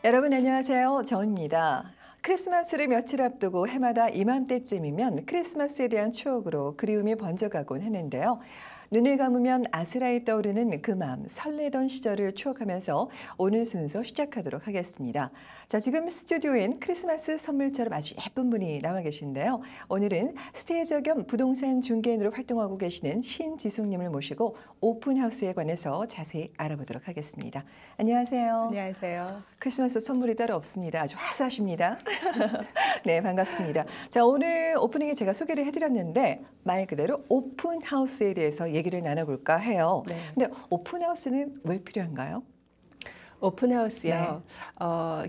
여러분 안녕하세요. 정은입니다. 크리스마스를 며칠 앞두고 해마다 이맘때쯤이면 크리스마스에 대한 추억으로 그리움이 번져가곤 하는데요. 눈을 감으면 아스라이 떠오르는 그 마음, 설레던 시절을 추억하면서 오늘 순서 시작하도록 하겠습니다. 자, 지금 스튜디오엔 크리스마스 선물처럼 아주 예쁜 분이 나와 계신데요. 오늘은 스테이저 겸 부동산 중개인으로 활동하고 계시는 신지숙님을 모시고 오픈하우스에 관해서 자세히 알아보도록 하겠습니다. 안녕하세요. 안녕하세요. 크리스마스 선물이 따로 없습니다. 아주 화사하십니다. 네, 반갑습니다. 자, 오늘 오프닝에 제가 소개를 해드렸는데 말 그대로 오픈하우스에 대해서 얘기를 나눠볼까 해요. 네. 근데 오픈하우스는 왜 필요한가요? 오픈하우스요.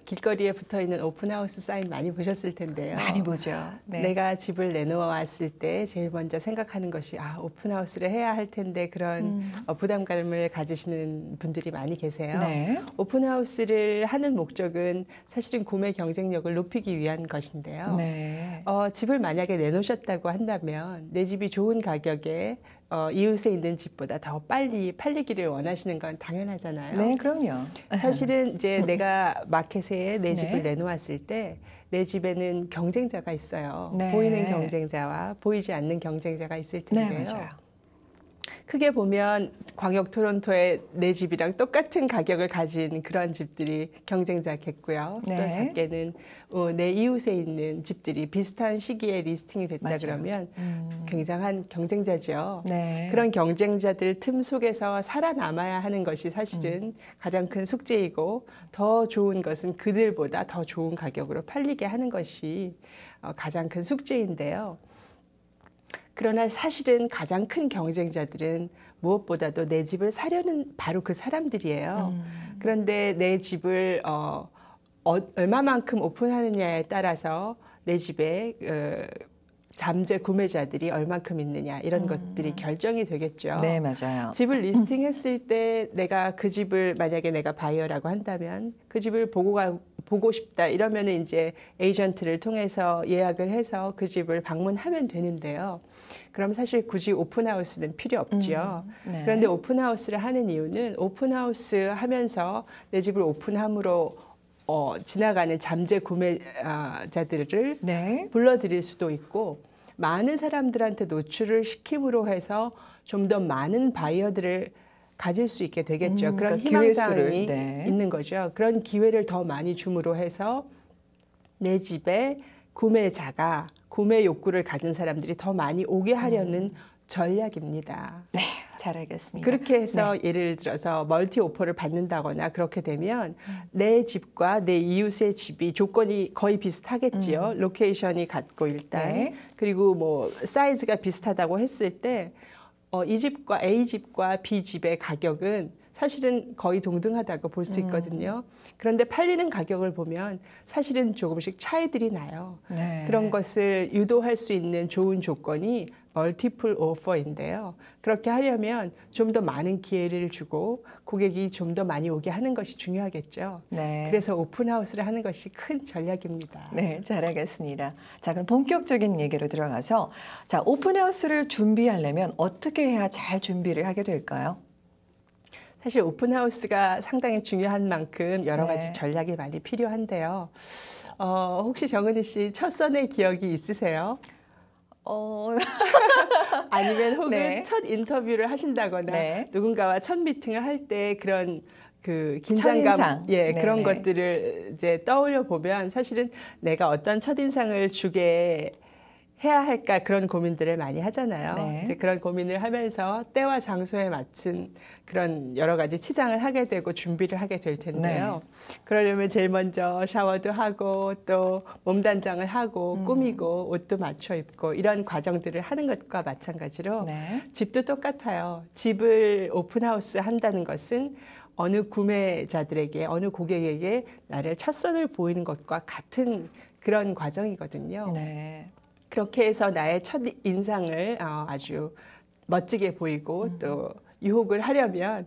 길거리에 붙어있는 오픈하우스 사인 많이 보셨을 텐데요. 많이 보죠. 네. 내가 집을 내놓았을 때 제일 먼저 생각하는 것이 오픈하우스를 해야 할 텐데 그런 부담감을 가지시는 분들이 많이 계세요. 네. 오픈하우스를 하는 목적은 사실은 구매 경쟁력을 높이기 위한 것인데요. 네. 집을 만약에 내놓으셨다고 한다면 내 집이 좋은 가격에 이웃에 있는 집보다 더 빨리 팔리기를 원하시는 건 당연하잖아요. 네, 그럼요. 사실은 이제 내가 마켓에 내 네. 집을 내놓았을 때 내 집에는 경쟁자가 있어요. 네. 보이는 경쟁자와 보이지 않는 경쟁자가 있을 네, 텐데요. 맞아요. 크게 보면 광역 토론토의 내 집이랑 똑같은 가격을 가진 그런 집들이 경쟁자겠고요. 네. 또 작게는 내 이웃에 있는 집들이 비슷한 시기에 리스팅이 됐다 맞아요. 그러면 굉장한 경쟁자죠. 네. 그런 경쟁자들 틈 속에서 살아남아야 하는 것이 사실은 가장 큰 숙제이고 더 좋은 것은 그들보다 더 좋은 가격으로 팔리게 하는 것이 가장 큰 숙제인데요. 그러나 사실은 가장 큰 경쟁자들은 무엇보다도 내 집을 사려는 바로 그 사람들이에요. 그런데 내 집을 얼마만큼 오픈하느냐에 따라서 내 집에 잠재 구매자들이 얼만큼 있느냐 이런 것들이 결정이 되겠죠. 네, 맞아요. 집을 리스팅했을 때 내가 그 집을 만약에 내가 바이어라고 한다면 그 집을 보고 싶다 이러면은 이제 에이전트를 통해서 예약을 해서 그 집을 방문하면 되는데요. 그럼 사실 굳이 오픈하우스는 필요 없죠. 네. 그런데 오픈하우스를 하는 이유는 오픈하우스 하면서 내 집을 오픈함으로 지나가는 잠재 구매자들을 네. 불러들일 수도 있고 많은 사람들한테 노출을 시킴으로 해서 좀 더 많은 바이어들을 가질 수 있게 되겠죠. 그런 그러니까 기회 희망사항이 수를, 네. 있는 거죠. 그런 기회를 더 많이 줌으로 해서 내 집에 구매자가 구매 욕구를 가진 사람들이 더 많이 오게 하려는 전략입니다. 네, 잘 알겠습니다. 그렇게 해서 예를 들어서 멀티 오퍼를 받는다거나 그렇게 되면 내 집과 내 이웃의 집이 조건이 거의 비슷하겠지요. 로케이션이 같고 일단 네. 그리고 뭐 사이즈가 비슷하다고 했을 때 이 집과 A 집과 B 집의 가격은 사실은 거의 동등하다고 볼 수 있거든요. 그런데 팔리는 가격을 보면 사실은 조금씩 차이들이 나요. 네. 그런 것을 유도할 수 있는 좋은 조건이 멀티플 오퍼인데요. 그렇게 하려면 좀 더 많은 기회를 주고 고객이 좀 더 많이 오게 하는 것이 중요하겠죠. 네. 그래서 오픈하우스를 하는 것이 큰 전략입니다. 네, 잘 알겠습니다. 자, 그럼 본격적인 얘기로 들어가서 자, 오픈하우스를 준비하려면 어떻게 해야 잘 준비를 하게 될까요? 사실 오픈하우스가 상당히 중요한 만큼 여러 가지 네. 전략이 많이 필요한데요. 혹시 정은희 씨 첫 선의 기억이 있으세요? 아니면 혹은 네. 첫 인터뷰를 하신다거나 네. 누군가와 첫 미팅을 할 때 그런 그 긴장감, 첫인상. 그런 네네. 것들을 이제 떠올려 보면 사실은 내가 어떤 첫인상을 주게 해야 할까 그런 고민들을 많이 하잖아요. 네. 이제 그런 고민을 하면서 때와 장소에 맞춘 그런 여러 가지 치장을 하게 되고 준비를 하게 될 텐데요. 그러려면 제일 먼저 샤워도 하고 또 몸단장을 하고 꾸미고 옷도 맞춰 입고 이런 과정들을 하는 것과 마찬가지로 네. 집도 똑같아요. 집을 오픈하우스 한다는 것은 어느 구매자들에게 어느 고객에게 나를 첫 선을 보이는 것과 같은 그런 과정이거든요. 네. 그렇게 해서 나의 첫 인상을 아주 멋지게 보이고 또 유혹을 하려면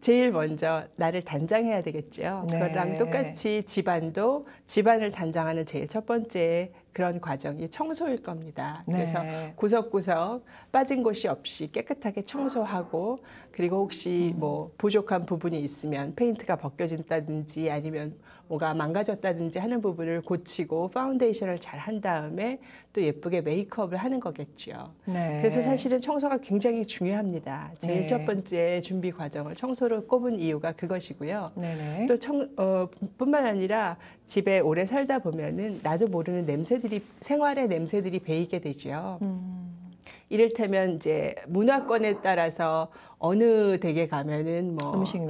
제일 먼저 나를 단장해야 되겠죠. 네. 그거랑 똑같이 집안을 단장하는 제일 첫 번째 그런 과정이 청소일 겁니다. 네. 그래서 구석구석 빠진 곳이 없이 깨끗하게 청소하고 그리고 혹시 뭐 부족한 부분이 있으면 페인트가 벗겨진다든지 아니면 뭐가 망가졌다든지 하는 부분을 고치고 파운데이션을 잘 한 다음에 또 예쁘게 메이크업을 하는 거겠죠. 네. 그래서 사실은 청소가 굉장히 중요합니다. 제일 네. 첫 번째 준비 과정을 청소로 꼽은 이유가 그것이고요. 네네. 또 뿐만 아니라 집에 오래 살다 보면은 나도 모르는 냄새들이 생활의 냄새들이 배이게 되죠. 이를테면 이제 문화권에 따라서 어느 댁에 가면은 뭐 음식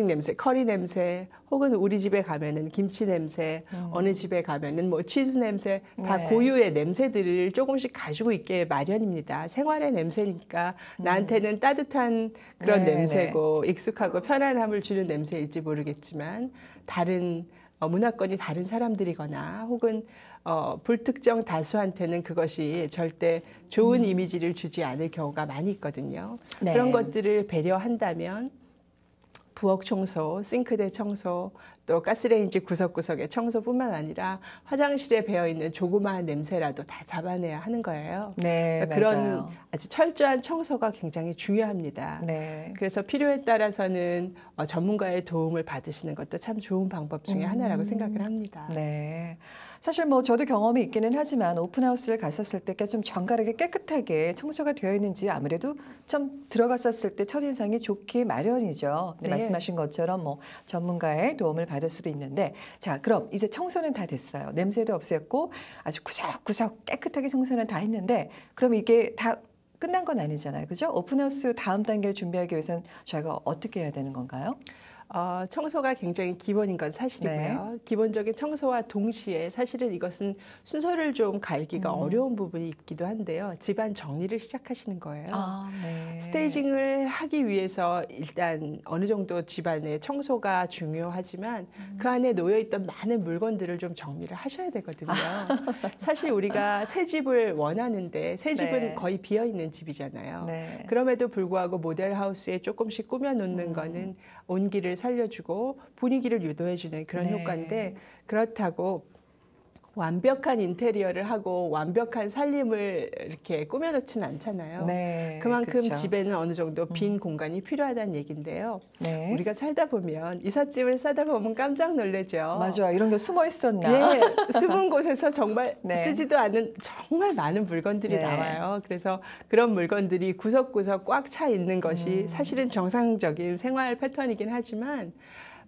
냄새? 커리 냄새, 혹은 우리 집에 가면은 김치 냄새, 어느 집에 가면은 뭐 치즈 냄새, 다 네. 고유의 냄새들을 조금씩 가지고 있게 마련입니다. 생활의 냄새니까 나한테는 따뜻한 그런 네, 냄새고 익숙하고 편안함을 주는 냄새일지 모르겠지만 다른 문화권이 다른 사람들이거나 혹은 불특정 다수한테는 그것이 절대 좋은 이미지를 주지 않을 경우가 많이 있거든요. 네. 그런 것들을 배려한다면 부엌 청소, 싱크대 청소, 또 가스레인지 구석구석의 청소뿐만 아니라 화장실에 배어있는 조그마한 냄새라도 다 잡아내야 하는 거예요. 네, 그래서 그런 맞아요. 아주 철저한 청소가 굉장히 중요합니다. 네. 그래서 필요에 따라서는 전문가의 도움을 받으시는 것도 참 좋은 방법 중에 하나라고 생각을 합니다. 네. 사실 뭐 저도 경험이 있기는 하지만 오픈하우스를 갔었을 때 좀 정갈하게 깨끗하게 청소가 되어 있는지 아무래도 좀 들어갔었을 때 첫인상이 좋기 마련이죠. 네, 네. 말씀하신 것처럼 뭐 전문가의 도움을 받을 수도 있는데 자, 그럼 이제 청소는 다 됐어요. 냄새도 없앴고 아주 구석구석 깨끗하게 청소는 다 했는데 그럼 이게 다 끝난 건 아니잖아요. 그죠? 오픈하우스 다음 단계를 준비하기 위해서는 저희가 어떻게 해야 되는 건가요? 청소가 굉장히 기본인 건 사실이고요. 기본적인 청소와 동시에 사실은 이것은 순서를 좀 갈기가 어려운 부분이 있기도 한데요. 집안 정리를 시작하시는 거예요. 아, 네. 스테이징을 하기 위해서 일단 어느 정도 집안의 청소가 중요하지만 그 안에 놓여있던 많은 물건들을 좀 정리를 하셔야 되거든요. 사실 우리가 새 집을 원하는데 새 집은 네. 거의 비어있는 집이잖아요. 네. 그럼에도 불구하고 모델하우스에 조금씩 꾸며놓는 거는 온기를 살려주고 분위기를 유도해주는 그런 네. 효과인데 그렇다고 완벽한 인테리어를 하고 완벽한 살림을 이렇게 꾸며놓지는 않잖아요. 네, 그만큼 그쵸. 집에는 어느 정도 빈 공간이 필요하다는 얘기인데요. 네. 우리가 살다 보면 이삿짐을 싸다 보면 깜짝 놀라죠. 맞아. 이런 게 숨어 있었나? 예, 숨은 곳에서 정말 네. 쓰지도 않은 정말 많은 물건들이 네. 나와요. 그래서 그런 물건들이 구석구석 꽉 차 있는 것이 사실은 정상적인 생활 패턴이긴 하지만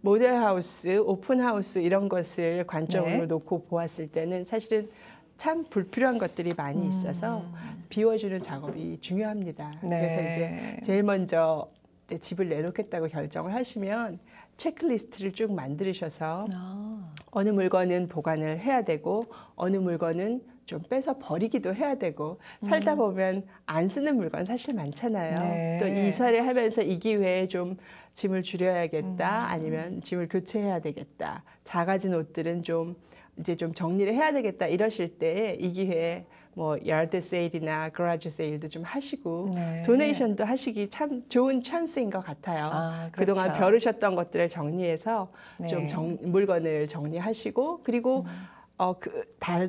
모델하우스, 오픈하우스 이런 것을 관점으로 네. 놓고 보았을 때는 사실은 참 불필요한 것들이 많이 있어서 비워주는 작업이 중요합니다. 네. 그래서 이제 제일 먼저 이제 집을 내놓겠다고 결정을 하시면 체크리스트를 쭉 만드셔서 아, 어느 물건은 보관을 해야 되고 어느 물건은 좀 빼서 버리기도 해야 되고 살다 보면 안 쓰는 물건 사실 많잖아요. 네. 또 이사를 하면서 이 기회에 좀 짐을 줄여야겠다 아니면 짐을 교체해야 되겠다. 작아진 옷들은 좀 이제 좀 정리를 해야 되겠다 이러실 때 이 기회에 뭐 야드 세일이나 그라지 세일도 좀 하시고 네. 도네이션도 하시기 참 좋은 찬스인 것 같아요. 아, 그렇죠. 그동안 벼르셨던 것들을 정리해서 네. 좀 물건을 정리하시고 그리고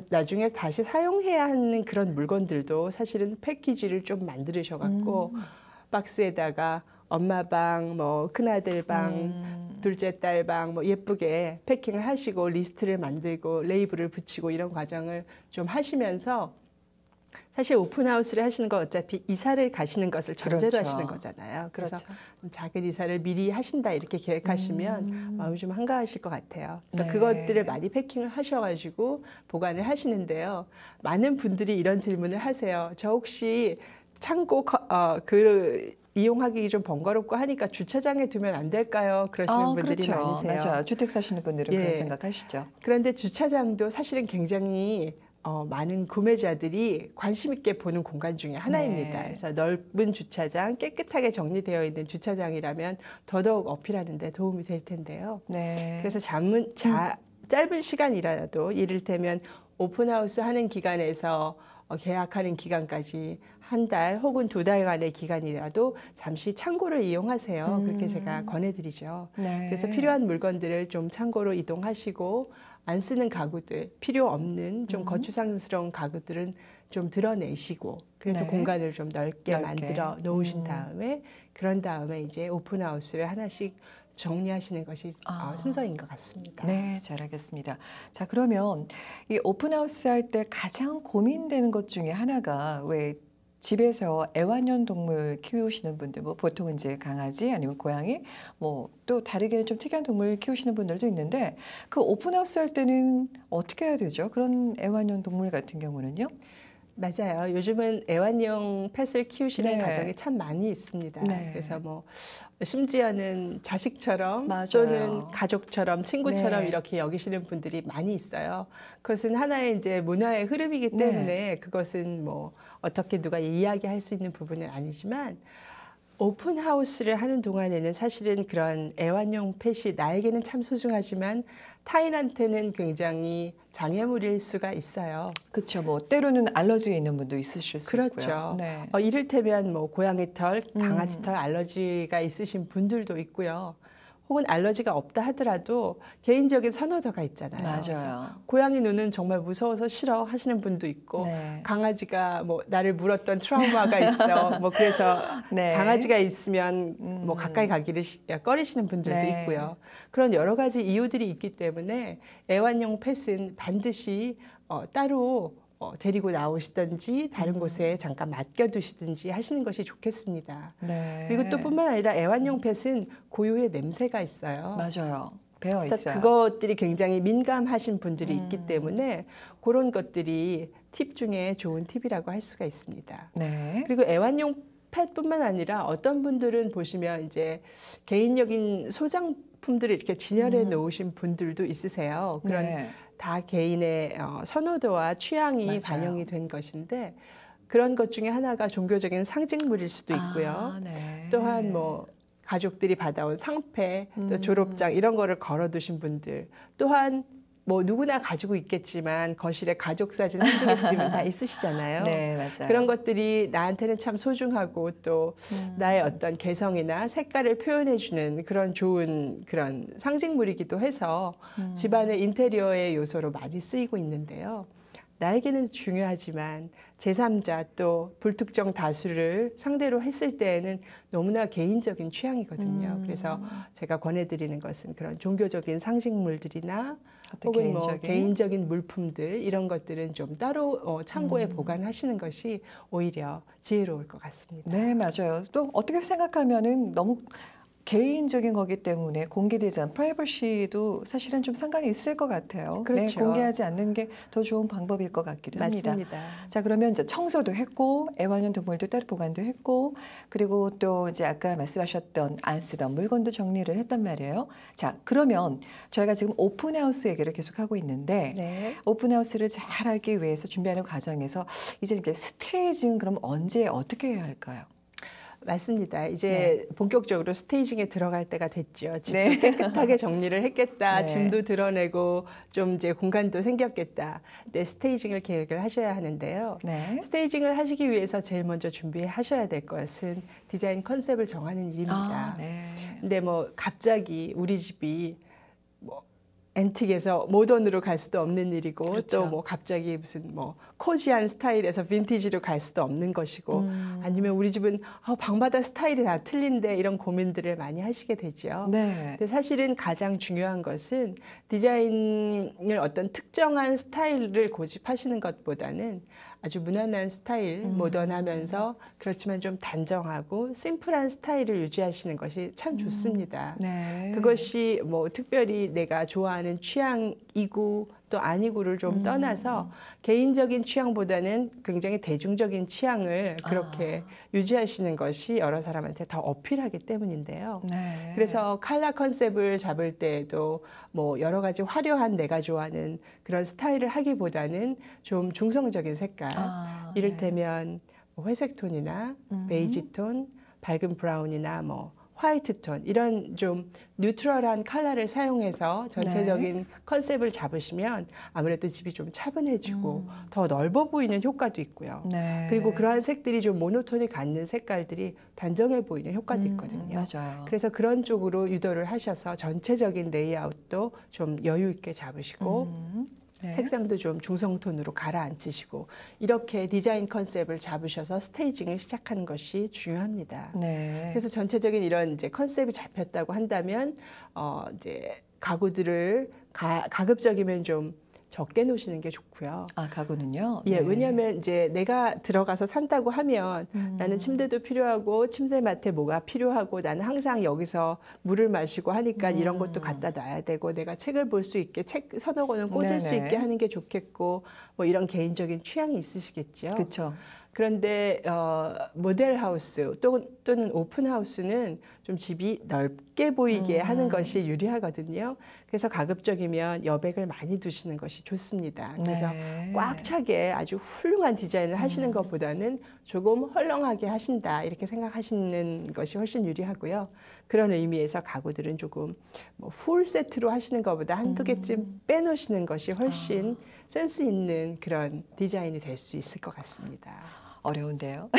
나중에 다시 사용해야 하는 그런 물건들도 사실은 패키지를 좀 만드셔갖고 박스에다가 엄마 방, 뭐 큰아들 방, 둘째 딸 방, 뭐 예쁘게 패킹을 하시고 리스트를 만들고 레이블을 붙이고 이런 과정을 좀 하시면서 사실 오픈하우스를 하시는 건 어차피 이사를 가시는 것을 전제로 그렇죠. 하시는 거잖아요. 그래서 그렇죠. 작은 이사를 미리 하신다 이렇게 계획하시면 마음이 좀 한가하실 것 같아요. 그래서 네. 그것들을 많이 패킹을 하셔가지고 보관을 하시는데요. 많은 분들이 이런 질문을 하세요. 저 혹시 창고 이용하기 좀 번거롭고 하니까 주차장에 두면 안 될까요? 그러시는 분들이 그렇죠. 많으세요. 맞아요. 주택 사시는 분들은 예. 그런 생각하시죠. 그런데 주차장도 사실은 굉장히 많은 구매자들이 관심 있게 보는 공간 중에 하나입니다. 네. 그래서 넓은 주차장, 깨끗하게 정리되어 있는 주차장이라면 더더욱 어필하는 데 도움이 될 텐데요. 네. 그래서 짧은 시간이라도 이를테면 오픈하우스 하는 기간에서 계약하는 기간까지 한 달 혹은 2달간의 기간이라도 잠시 창고를 이용하세요. 그렇게 제가 권해드리죠. 네. 그래서 필요한 물건들을 좀 창고로 이동하시고 안 쓰는 가구들, 필요 없는 좀 음. 거추장스러운 가구들은 좀 드러내시고 그래서 네. 공간을 좀 넓게 넓게. 만들어 놓으신 다음에 그런 다음에 이제 오픈하우스를 하나씩 정리하시는 것이 순서인 것 같습니다. 네, 잘 알겠습니다. 자, 그러면 이 오픈하우스 할 때 가장 고민되는 것 중에 하나가 왜 집에서 애완용 동물 키우시는 분들, 뭐 보통은 이제 강아지 아니면 고양이, 뭐 또 다르게는 좀 특이한 동물 키우시는 분들도 있는데 그 오픈하우스 할 때는 어떻게 해야 되죠? 그런 애완용 동물 같은 경우는요? 맞아요. 요즘은 애완용 펫을 키우시는 네. 가정이 참 많이 있습니다. 네. 그래서 뭐 심지어는 자식처럼 맞아요. 또는 가족처럼 친구처럼 네. 이렇게 여기시는 분들이 많이 있어요. 그것은 하나의 이제 문화의 흐름이기 네. 때문에 그것은 뭐 어떻게 누가 이야기할 수 있는 부분은 아니지만 오픈하우스를 하는 동안에는 사실은 그런 애완용 펫이 나에게는 참 소중하지만 타인한테는 굉장히 장애물일 수가 있어요. 그렇죠. 뭐 때로는 알러지 있는 분도 있으실 수 있고요. 그렇죠. 네. 이를테면 뭐 고양이 털, 강아지 털 알러지가 있으신 분들도 있고요. 혹은 알러지가 없다 하더라도 개인적인 선호도가 있잖아요. 그래서 맞아요. 고양이 눈은 정말 무서워서 싫어 하시는 분도 있고 네. 강아지가 뭐 나를 물었던 트라우마가 있어. 뭐 그래서 네. 강아지가 있으면 뭐 가까이 가기를 꺼리시는 분들도 네. 있고요. 그런 여러 가지 이유들이 있기 때문에 애완용 펫은 반드시 따로 데리고 나오시든지 다른 곳에 잠깐 맡겨두시든지 하시는 것이 좋겠습니다. 네. 그리고 또 뿐만 아니라 애완용 펫은 고유의 냄새가 있어요. 맞아요. 배어 그래서 있어요. 그것들이 굉장히 민감하신 분들이 있기 때문에 그런 것들이 팁 중에 좋은 팁이라고 할 수가 있습니다. 네. 그리고 애완용 펫뿐만 아니라 어떤 분들은 보시면 이제 개인적인 소장품들을 이렇게 진열해 놓으신 분들도 있으세요. 그런 네. 다 개인의 선호도와 취향이 맞아요. 반영이 된 것인데 그런 것 중에 하나가 종교적인 상징물일 수도 있고요. 아, 네. 또한 뭐 가족들이 받아온 상패, 또 졸업장 이런 거를 걸어두신 분들, 또한 뭐 누구나 가지고 있겠지만 거실에 가족 사진 한두 개쯤은 다 있으시잖아요. 네, 맞아요. 그런 것들이 나한테는 참 소중하고 또 나의 어떤 개성이나 색깔을 표현해주는 그런 좋은 그런 상징물이기도 해서 집안의 인테리어의 요소로 많이 쓰이고 있는데요. 나에게는 중요하지만 제3자 또 불특정 다수를 상대로 했을 때에는 너무나 개인적인 취향이거든요. 그래서 제가 권해드리는 것은 그런 종교적인 상징물들이나 어떤 혹은 뭐 개인적인 물품들 이런 것들은 좀 따로 창고에 보관하시는 것이 오히려 지혜로울 것 같습니다. 네, 맞아요. 또 어떻게 생각하면은 너무 개인적인 거기 때문에 공개되지 않은 프라이버시도 사실은 좀 상관이 있을 것 같아요. 네, 그렇죠. 공개하지 않는 게 더 좋은 방법일 것 같기도 합니다. 맞습니다. 자, 그러면 이제 청소도 했고 애완용 동물도 따로 보관도 했고 그리고 또 이제 아까 말씀하셨던 안 쓰던 물건도 정리를 했단 말이에요. 자, 그러면 저희가 지금 오픈하우스 얘기를 계속 하고 있는데 네. 오픈하우스를 잘하기 위해서 준비하는 과정에서 이제 이렇게 스테이징 그럼 언제 어떻게 해야 할까요? 맞습니다. 이제 본격적으로 스테이징에 들어갈 때가 됐죠. 집도 네. 깨끗하게 정리를 했겠다. 네. 짐도 드러내고 좀 이제 공간도 생겼겠다. 네, 스테이징을 계획을 하셔야 하는데요. 네. 스테이징을 하시기 위해서 제일 먼저 준비하셔야 될 것은 디자인 컨셉을 정하는 일입니다. 아, 네. 근데 뭐 갑자기 우리 집이 뭐 앤틱에서 모던으로 갈 수도 없는 일이고 그렇죠. 또 뭐 갑자기 무슨 뭐 코지한 스타일에서 빈티지로 갈 수도 없는 것이고 아니면 우리 집은 방마다 스타일이 다 틀린데 이런 고민들을 많이 하시게 되죠. 네. 근데 사실은 가장 중요한 것은 디자인을 어떤 특정한 스타일을 고집하시는 것보다는 아주 무난한 스타일, 모던하면서 그렇지만 좀 단정하고 심플한 스타일을 유지하시는 것이 참 좋습니다. 네. 그것이 뭐 특별히 내가 좋아하는 취향이고 또 아니고를 좀 떠나서 개인적인 취향보다는 굉장히 대중적인 취향을 그렇게 유지하시는 것이 여러 사람한테 더 어필하기 때문인데요. 네. 그래서 컬러 컨셉을 잡을 때에도 뭐 여러 가지 화려한 내가 좋아하는 그런 스타일을 하기보다는 좀 중성적인 색깔, 이를테면 뭐 회색 톤이나 베이지 톤, 밝은 브라운이나 뭐 화이트 톤 이런 좀 뉴트럴한 컬러를 사용해서 전체적인 컨셉을 잡으시면 아무래도 집이 좀 차분해지고 더 넓어 보이는 효과도 있고요. 네. 그리고 그러한 색들이 좀 모노톤이 갖는 색깔들이 단정해 보이는 효과도 있거든요. 맞아요. 그래서 그런 쪽으로 유도를 하셔서 전체적인 레이아웃도 좀 여유 있게 잡으시고 네. 색상도 좀 중성톤으로 가라앉히시고 이렇게 디자인 컨셉을 잡으셔서 스테이징을 시작하는 것이 중요합니다. 네. 그래서 전체적인 이런 이제 컨셉이 잡혔다고 한다면 이제 가구들을 가급적이면 좀 적게 놓으시는 게 좋고요. 아, 가구는요? 예, 네. 왜냐하면 이제 내가 들어가서 산다고 하면 나는 침대도 필요하고 침대맡에 뭐가 필요하고 나는 항상 여기서 물을 마시고 하니까 이런 것도 갖다 놔야 되고 내가 책을 볼 수 있게 책 서너 권을 꽂을 수 네네. 있게 하는 게 좋겠고 뭐 이런 개인적인 취향이 있으시겠죠. 그렇죠. 그런데 모델 하우스 또는 오픈 하우스는 좀 집이 넓게 보이게 하는 것이 유리하거든요. 그래서 가급적이면 여백을 많이 두시는 것이 좋습니다. 그래서 네. 꽉 차게 아주 훌륭한 디자인을 하시는 것보다는 조금 헐렁하게 하신다 이렇게 생각하시는 것이 훨씬 유리하고요. 그런 의미에서 가구들은 조금 뭐 풀 세트로 하시는 것보다 한두 개쯤 빼놓으시는 것이 훨씬 센스 있는 그런 디자인이 될 수 있을 것 같습니다. 어려운데요.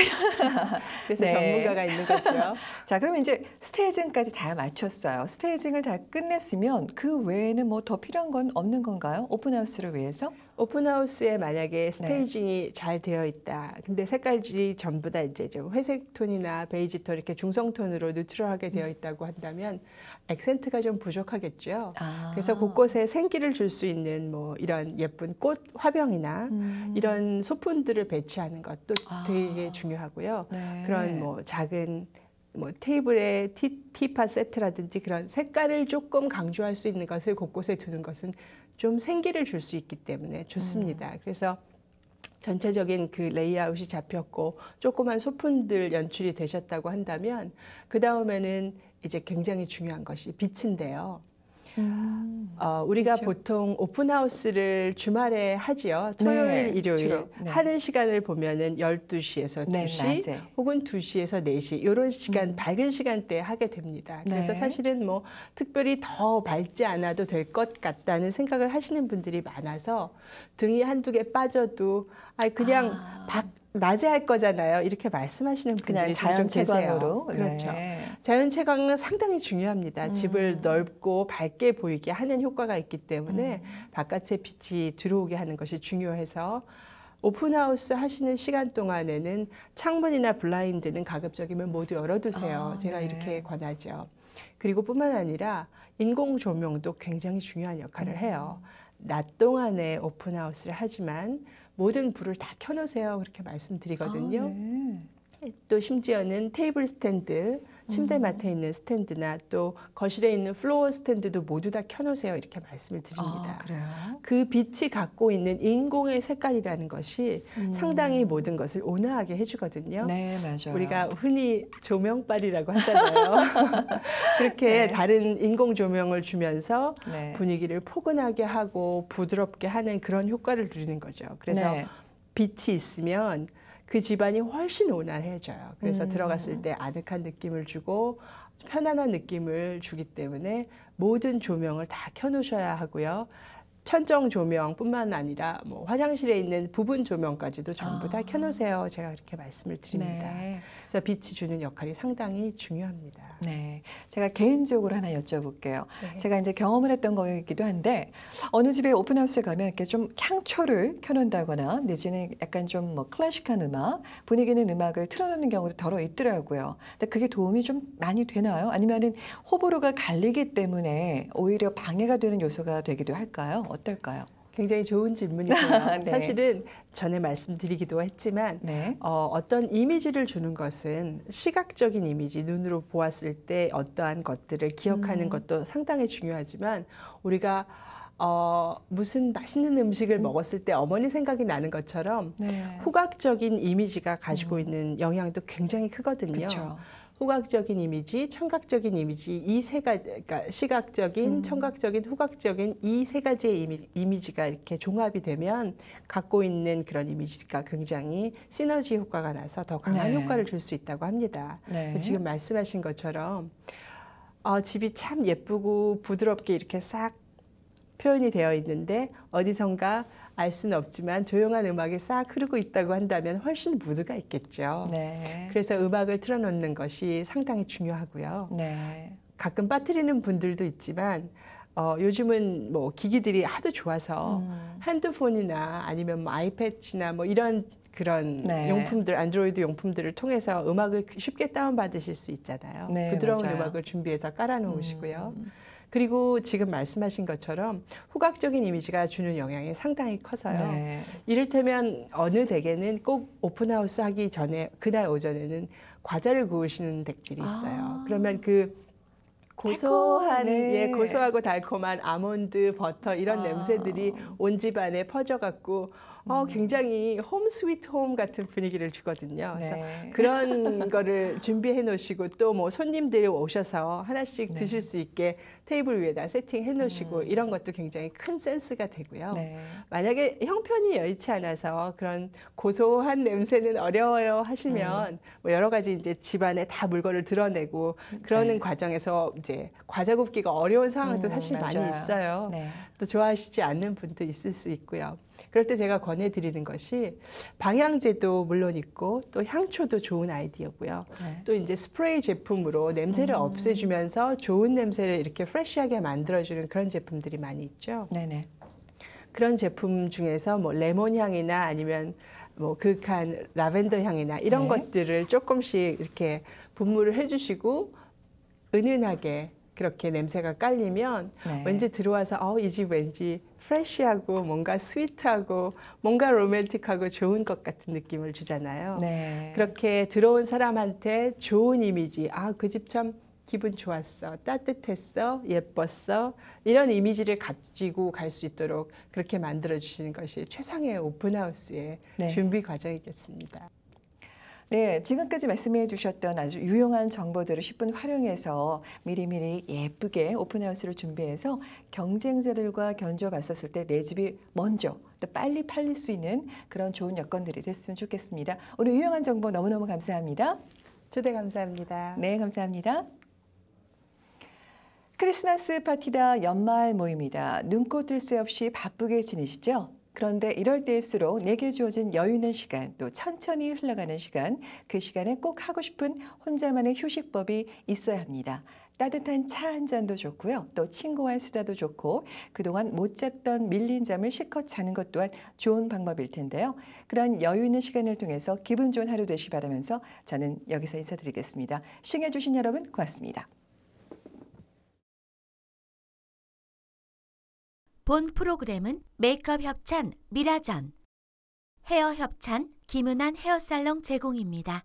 그래서 네. 전문가가 있는 거죠. 자, 그럼 이제 스테이징까지 다 마쳤어요. 스테이징을 다 끝냈으면 그 외에는 뭐 더 필요한 건 없는 건가요? 오픈하우스를 위해서? 오픈하우스에 만약에 스테이징이 잘 되어 있다. 근데 색깔이 전부 다 이제 좀 회색 톤이나 베이지 톤 이렇게 중성 톤으로 뉴트럴하게 되어 있다고 한다면 액센트가 좀 부족하겠죠. 아. 그래서 곳곳에 생기를 줄 수 있는 뭐 이런 예쁜 꽃 화병이나 이런 소품들을 배치하는 것도 되게 중요하고요. 네. 그런 뭐 작은 뭐 테이블에 티팟 세트라든지 그런 색깔을 조금 강조할 수 있는 것을 곳곳에 두는 것은 좀 생기를 줄 수 있기 때문에 좋습니다. 그래서 전체적인 그 레이아웃이 잡혔고 조그만 소품들 연출이 되셨다고 한다면 그 다음에는 이제 굉장히 중요한 것이 빛인데요. 우리가 그렇죠. 보통 오픈하우스를 주말에 하지요. 토요일, 네, 일요일 주로. 네. 하는 시간을 보면은 12시에서 네, 2시 낮에. 혹은 2시에서 4시 이런 시간 밝은 시간대에 하게 됩니다. 그래서 네. 사실은 뭐 특별히 더 밝지 않아도 될 것 같다는 생각을 하시는 분들이 많아서 등이 한두 개 빠져도 그냥 낮에 할 거잖아요. 이렇게 말씀하시는 그냥 분들이 자연 종종 채광으로. 계세요. 그렇죠. 네. 자연 채광은 상당히 중요합니다. 집을 넓고 밝게 보이게 하는 효과가 있기 때문에 바깥에 빛이 들어오게 하는 것이 중요해서 오픈하우스 하시는 시간 동안에는 창문이나 블라인드는 가급적이면 모두 열어두세요. 제가 네. 이렇게 권하죠. 그리고 뿐만 아니라 인공 조명도 굉장히 중요한 역할을 해요. 낮 동안에 오픈하우스를 하지만 모든 불을 다 켜놓으세요. 그렇게 말씀드리거든요. 네. 또 심지어는 테이블 스탠드, 침대맡에 있는 스탠드나 또 거실에 있는 플로어 스탠드도 모두 다 켜놓으세요. 이렇게 말씀을 드립니다. 그래요? 그 빛이 갖고 있는 인공의 색깔이라는 것이 상당히 모든 것을 온화하게 해주거든요. 네, 맞아요. 우리가 흔히 조명빨이라고 하잖아요. 그렇게 네. 다른 인공 조명을 주면서 네. 분위기를 포근하게 하고 부드럽게 하는 그런 효과를 누리는 거죠. 그래서 네. 빛이 있으면 그 집안이 훨씬 온화해져요. 그래서 들어갔을 때 아늑한 느낌을 주고 편안한 느낌을 주기 때문에 모든 조명을 다 켜놓으셔야 하고요. 천정 조명뿐만 아니라 뭐 화장실에 있는 부분 조명까지도 전부 다 켜놓으세요. 제가 그렇게 말씀을 드립니다. 네. 그래서 빛이 주는 역할이 상당히 중요합니다. 네, 제가 개인적으로 하나 여쭤볼게요. 네. 제가 이제 경험을 했던 거이기도 한데 어느 집에 오픈하우스에 가면 이렇게 좀 향초를 켜놓는다거나 내지는 약간 좀 뭐 클래식한 음악, 분위기 있는 음악을 틀어놓는 경우도 더러 있더라고요. 근데 그게 도움이 좀 많이 되나요? 아니면은 호불호가 갈리기 때문에 오히려 방해가 되는 요소가 되기도 할까요? 어떨까요? 굉장히 좋은 질문이고요. 네. 사실은 전에 말씀드리기도 했지만 네. 어떤 이미지를 주는 것은 시각적인 이미지, 눈으로 보았을 때 어떠한 것들을 기억하는 것도 상당히 중요하지만 우리가 무슨 맛있는 음식을 먹었을 때 어머니 생각이 나는 것처럼 네. 후각적인 이미지가 가지고 있는 영향도 굉장히 크거든요. 그렇죠. 후각적인 이미지, 청각적인 이미지 이 세 가지, 그러니까 시각적인, 청각적인, 후각적인 이 세 가지의 이미지가 이렇게 종합이 되면 갖고 있는 그런 이미지가 굉장히 시너지 효과가 나서 더 강한 네. 효과를 줄 수 있다고 합니다. 네. 지금 말씀하신 것처럼 집이 참 예쁘고 부드럽게 이렇게 싹 표현이 되어 있는데 어디선가 알 수는 없지만 조용한 음악이 싹 흐르고 있다고 한다면 훨씬 무드가 있겠죠. 네. 그래서 음악을 틀어놓는 것이 상당히 중요하고요. 네. 가끔 빠뜨리는 분들도 있지만 요즘은 뭐 기기들이 하도 좋아서 핸드폰이나 아니면 뭐 아이패드나 뭐 이런 그런 네. 용품들, 안드로이드 용품들을 통해서 음악을 쉽게 다운받으실 수 있잖아요. 네, 부드러운 맞아요. 음악을 준비해서 깔아놓으시고요. 그리고 지금 말씀하신 것처럼 후각적인 이미지가 주는 영향이 상당히 커서요. 네. 이를테면 어느 댁에는 꼭 오픈하우스 하기 전에 그날 오전에는 과자를 구우시는 댁들이 있어요. 그러면 그 고소한 네. 고소하고 달콤한 아몬드 버터 이런 냄새들이 온 집안에 퍼져갖고 굉장히 홈 스위트 홈 같은 분위기를 주거든요. 그래서 네. 그런 거를 준비해 놓으시고 또 뭐 손님들이 오셔서 하나씩 네. 드실 수 있게 테이블 위에다 세팅해 놓으시고 이런 것도 굉장히 큰 센스가 되고요. 네. 만약에 형편이 여의치 않아서 그런 고소한 냄새는 어려워요 하시면 뭐 여러 가지 이제 집안에 다 물건을 드러내고 그러는 네. 과정에서 이제 과자 굽기가 어려운 상황도 사실 많이 맞아요. 있어요. 네. 또 좋아하시지 않는 분도 있을 수 있고요. 그럴 때 제가 권해드리는 것이 방향제도 물론 있고 또 향초도 좋은 아이디어고요. 네. 또 이제 스프레이 제품으로 냄새를 없애주면서 좋은 냄새를 이렇게 프레시하게 만들어주는 그런 제품들이 많이 있죠. 네네. 그런 제품 중에서 뭐 레몬 향이나 아니면 뭐 그윽한 라벤더 향이나 이런 네. 것들을 조금씩 이렇게 분무를 해주시고 은은하게 그렇게 냄새가 깔리면 네. 왠지 들어와서 이 집 왠지 프레시하고 뭔가 스위트하고 뭔가 로맨틱하고 좋은 것 같은 느낌을 주잖아요. 네. 그렇게 들어온 사람한테 좋은 이미지, 그 집 참 기분 좋았어, 따뜻했어, 예뻤어 이런 이미지를 가지고 갈 수 있도록 그렇게 만들어 주시는 것이 최상의 오픈하우스의 네. 준비 과정이겠습니다. 네, 지금까지 말씀해 주셨던 아주 유용한 정보들을 10분 활용해서 미리미리 예쁘게 오픈하우스를 준비해서 경쟁자들과 견주어 봤었을 때 내 집이 먼저 또 빨리 팔릴 수 있는 그런 좋은 여건들이 됐으면 좋겠습니다. 오늘 유용한 정보 너무너무 감사합니다. 초대 감사합니다. 네, 감사합니다. 크리스마스 파티다 연말 모임이다. 눈코 뜰 새 없이 바쁘게 지내시죠? 그런데 이럴 때일수록 내게 주어진 여유 있는 시간, 또 천천히 흘러가는 시간, 그 시간에 꼭 하고 싶은 혼자만의 휴식법이 있어야 합니다. 따뜻한 차 한 잔도 좋고요. 또 친구와의 수다도 좋고 그동안 못 잤던 밀린 잠을 실컷 자는 것 또한 좋은 방법일 텐데요. 그런 여유 있는 시간을 통해서 기분 좋은 하루 되시기 바라면서 저는 여기서 인사드리겠습니다. 시청해 주신 여러분 고맙습니다. 본 프로그램은 메이크업 협찬 미라전, 헤어 협찬 김은한 헤어살롱 제공입니다.